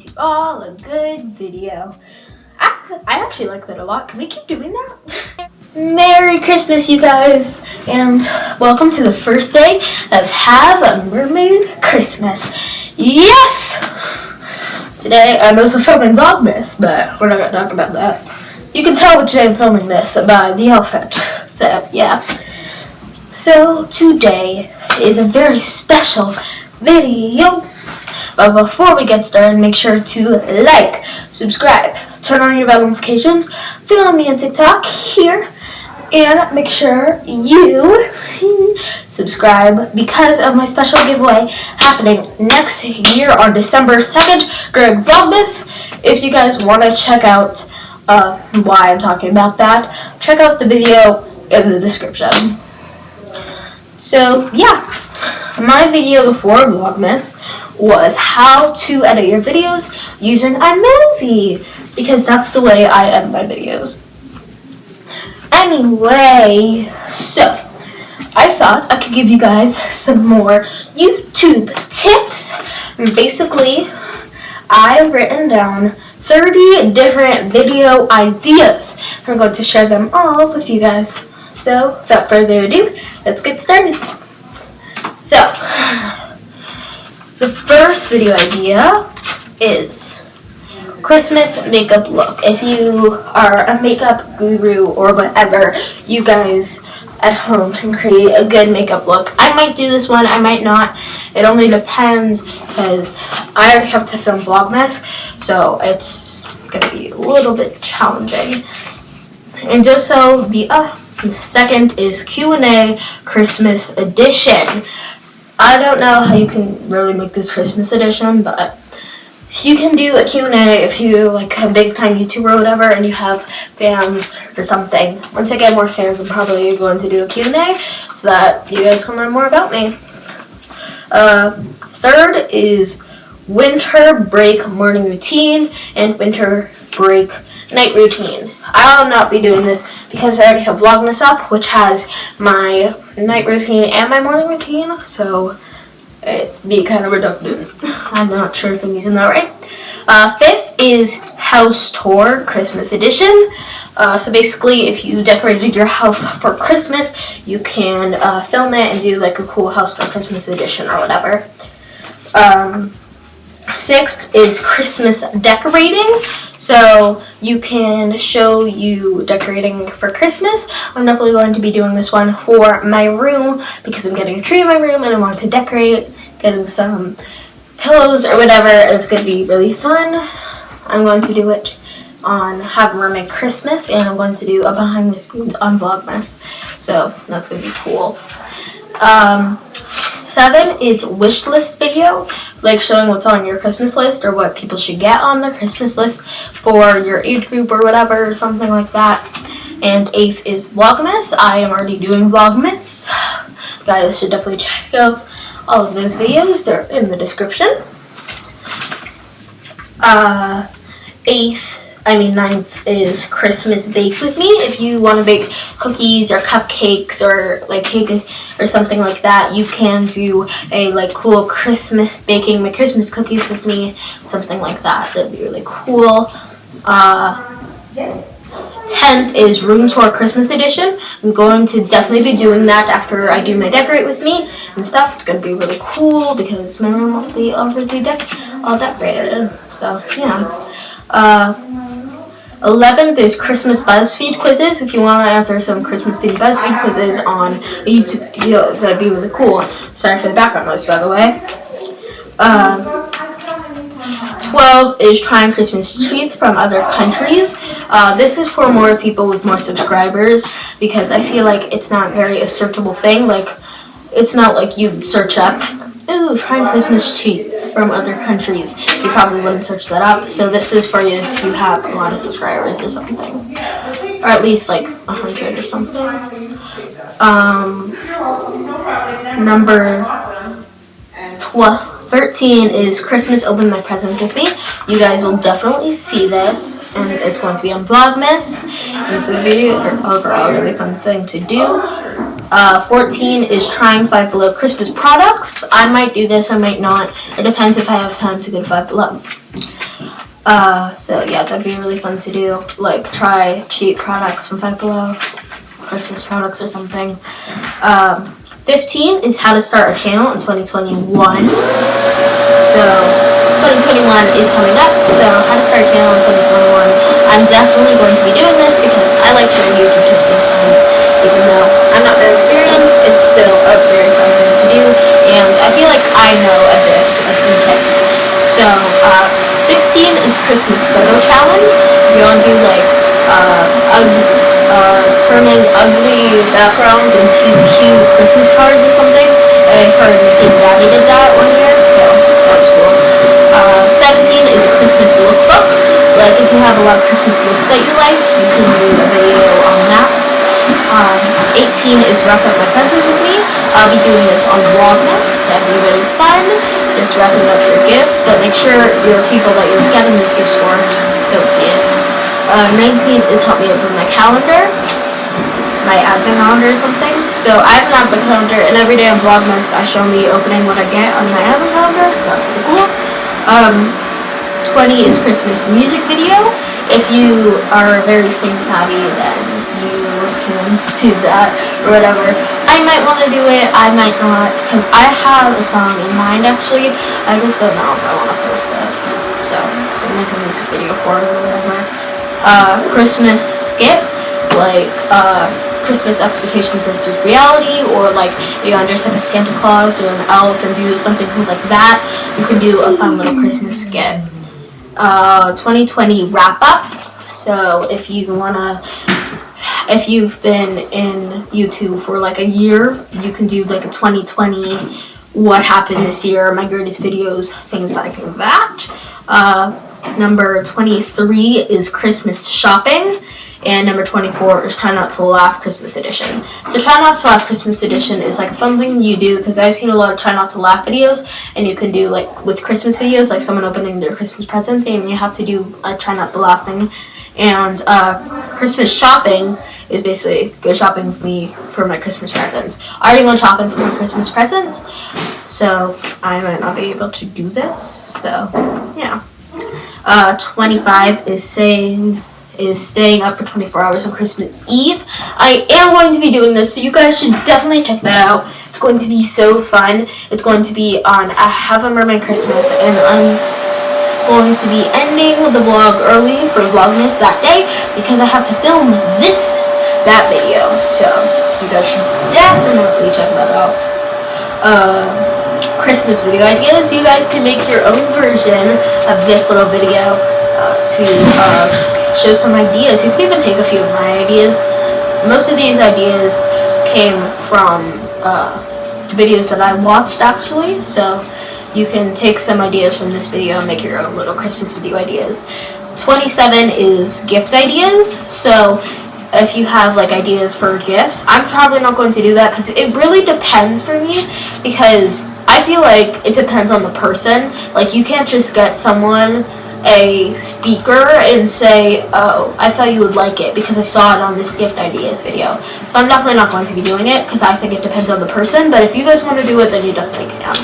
to all a good video. I actually like that a lot. Can we keep doing that? Merry Christmas, you guys, and welcome to the first day of Have a Mermaid Christmas. Yes! Today I'm also filming Vlogmas, but we're not going to talk about that. You can tell which day I'm filming this by the outfit. So, yeah. So, today is a very special video. But before we get started, make sure to like, subscribe, turn on your bell notifications, follow me on TikTok here, and make sure you subscribe because of my special giveaway happening next year on December 2nd during Vlogmas. If you guys want to check out why I'm talking about that, check out the video in the description. So, yeah, my video before Vlogmas was how to edit your videos using iMovie, because that's the way I edit my videos. Anyway, so I thought I could give you guys some more YouTube tips. Basically, I've written down 30 different video ideas. I'm going to share them all with you guys. So, without further ado, let's get started. So, the first video idea is Christmas makeup look. If you are a makeup guru or whatever, you guys at home can create a good makeup look. I might do this one, I might not. It only depends because I already have to film Vlogmas, so it's going to be a little bit challenging. And just so the second is Q&A Christmas edition. I don't know how you can really make this Christmas edition, but you can do a Q&A if you're like a big time YouTuber or whatever and you have fans or something. Once I get more fans, I'm probably going to do a Q&A so that you guys can learn more about me. Third is winter break morning routine and winter break night routine. I'll not be doing this because I already have Vlogmas up, which has my night routine and my morning routine, so it'd be kind of redundant. I'm not sure if I'm using that right. Fifth is house tour Christmas edition. So basically, if you decorated your house for Christmas, you can film it and do like a cool house tour Christmas edition or whatever. Sixth is Christmas decorating. So you can show you decorating for Christmas. I'm definitely going to be doing this one for my room because I'm getting a tree in my room and I want to decorate, getting some pillows or whatever, and it's going to be really fun. I'm going to do it on Have a Mermaid Christmas, and I'm going to do a behind the scenes on Vlogmas. So that's going to be cool. 7 is wish list video, like showing what's on your Christmas list or what people should get on their Christmas list for your age group or whatever, or something like that. And 8th is Vlogmas. I am already doing Vlogmas. You guys should definitely check out all of those videos. They're in the description. 9th is Christmas Bake With Me. If you want to bake cookies or cupcakes or like cake or something like that, you can do a like cool Christmas baking my Christmas cookies with me, something like that. That'd be really cool. 10th is room tour Christmas edition. I'm going to definitely be doing that after I do my decorate with me and stuff. It's going to be really cool because my room will be already all decorated. So, yeah. 11th is Christmas BuzzFeed quizzes. If you want to answer some Christmas themed BuzzFeed quizzes on a YouTube video, that'd be really cool. Sorry for the background noise, by the way. 12 is trying Christmas treats from other countries. This is for more people with more subscribers because I feel like it's not very a searchable thing. Like, it's not like you search up, ooh, trying Christmas treats from other countries. You probably wouldn't search that up. So this is for you if you have a lot of subscribers or something. Or at least like 100 or something. Number 13 is Christmas Open My Presents With Me. You guys will definitely see this. And it's going to be on Vlogmas. And it's a video overall really fun thing to do. 14 is trying Five Below Christmas products. I might do this, I might not. It depends if I have time to go to Five Below. So yeah, that'd be really fun to do. Like try cheap products from Five Below, Christmas products or something. 15 is how to start a channel in 2021. So 2021 is coming up, so how to start a channel in 2021. I'm definitely going to be doing this because I like doing YouTube tips sometimes. Even though I'm not that experienced, it's still a very fun thing to do, and I feel like I know a bit of some tips. So 16 is Christmas photo challenge. You want to do like turning ugly background into cute Christmas cards or something. I heard Mickey and Daddy did that one year, so that was cool. 17 is Christmas lookbook. Like if you have a lot of Christmas looks that you like, you can do a video on that. 18 is wrap up my presents with me. I'll be doing this on Vlogmas. That'd be really fun. Just wrapping up your gifts, but make sure your people that you're getting these gifts for don't see it. 19 is help me open my calendar, my advent calendar or something. So I have an advent calendar, and every day on Vlogmas I show me opening what I get on my advent calendar, so that's pretty cool. 20 is Christmas music video. If you are very sing savvy, then you can do that or whatever. I might want to do it, I might not, because I have a song in mind actually. I just don't know if I want to post it. So I'll make a music video for it or whatever. Christmas skit, like Christmas expectation versus reality, or like you understand a Santa Claus or an elf and do something cool like that. You can do a fun little Christmas skit. 2020 wrap up. So if you've been in YouTube for like a year, you can do like a 2020 what happened this year, my greatest videos, things like that. Number 23 is Christmas shopping, and number 24 is try not to laugh Christmas edition. So try not to laugh Christmas edition is like a fun thing you do, because I've seen a lot of try not to laugh videos, and you can do like with Christmas videos, like someone opening their Christmas presents, and you have to do a try not to laugh thing. And Christmas shopping is basically go shopping with me for my Christmas presents. I already went shopping for my Christmas presents, so I might not be able to do this. So yeah. 25 is staying up for 24 hours on Christmas Eve. I am going to be doing this, so you guys should definitely check that out. It's going to be so fun. It's going to be on I Have a Mermaid Christmas, and I'm going to be ending the vlog early for Vlogmas that day because I have to film that video. So you guys should definitely check that out. Christmas video ideas. You guys can make your own version of this little video to show some ideas. You can even take a few of my ideas. Most of these ideas came from videos that I watched actually, so you can take some ideas from this video and make your own little Christmas video ideas. 27 is gift ideas. So if you have like ideas for gifts, I'm probably not going to do that because it really depends for me, because I feel like it depends on the person. Like you can't just get someone a speaker and say, oh, I thought you would like it because I saw it on this gift ideas video. So I'm definitely not going to be doing it because I think it depends on the person, but if you guys want to do it, then you definitely can.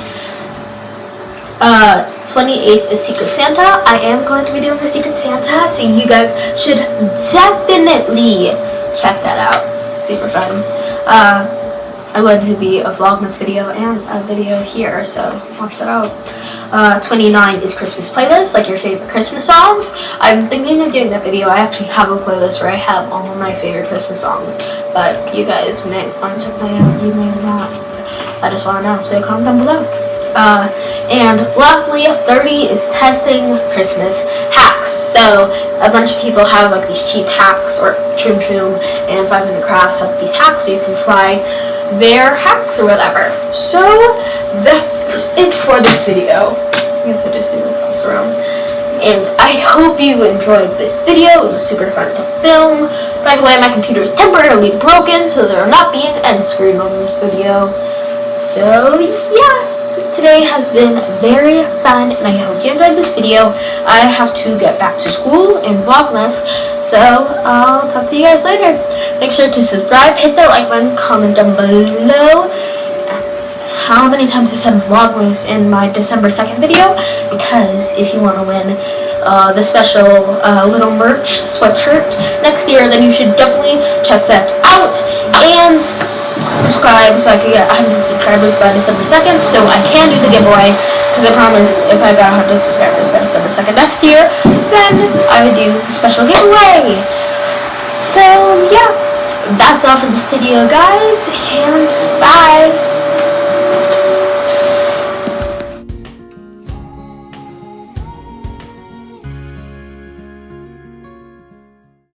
28 is Secret Santa. I am going to be doing the Secret Santa, so you guys should definitely check that out. Super fun. I'm going to be a Vlogmas video and a video here, so watch that out. 29 is Christmas playlist, like your favorite Christmas songs. I'm thinking of doing that video. I actually have a playlist where I have all of my favorite Christmas songs, but you guys may want to check that out. You may not. I just want to know, so comment down below. And lastly, 30 is testing Christmas hacks. So a bunch of people have like these cheap hacks, or Trim and 500 Crafts have these hacks, so you can try their hacks or whatever. So that's it for this video. I guess I just didn't pass around. And I hope you enjoyed this video. It was super fun to film. By the way, my computer is temporarily broken, so there will not be an end screen on this video. So yeah. Today has been very fun, and I hope you enjoyed this video. I have to get back to school and Vlogmas, so I'll talk to you guys later. Make sure to subscribe, hit that like button, comment down below how many times I said Vlogmas in my December 2nd video, because if you want to win the special little merch sweatshirt next year, then you should definitely check that out. And subscribe so I can get 100 subscribers by December 2nd, so I can do the giveaway, because I promised if I got 100 subscribers by December 2nd next year, then I would do the special giveaway. So yeah, that's all for this video, guys, and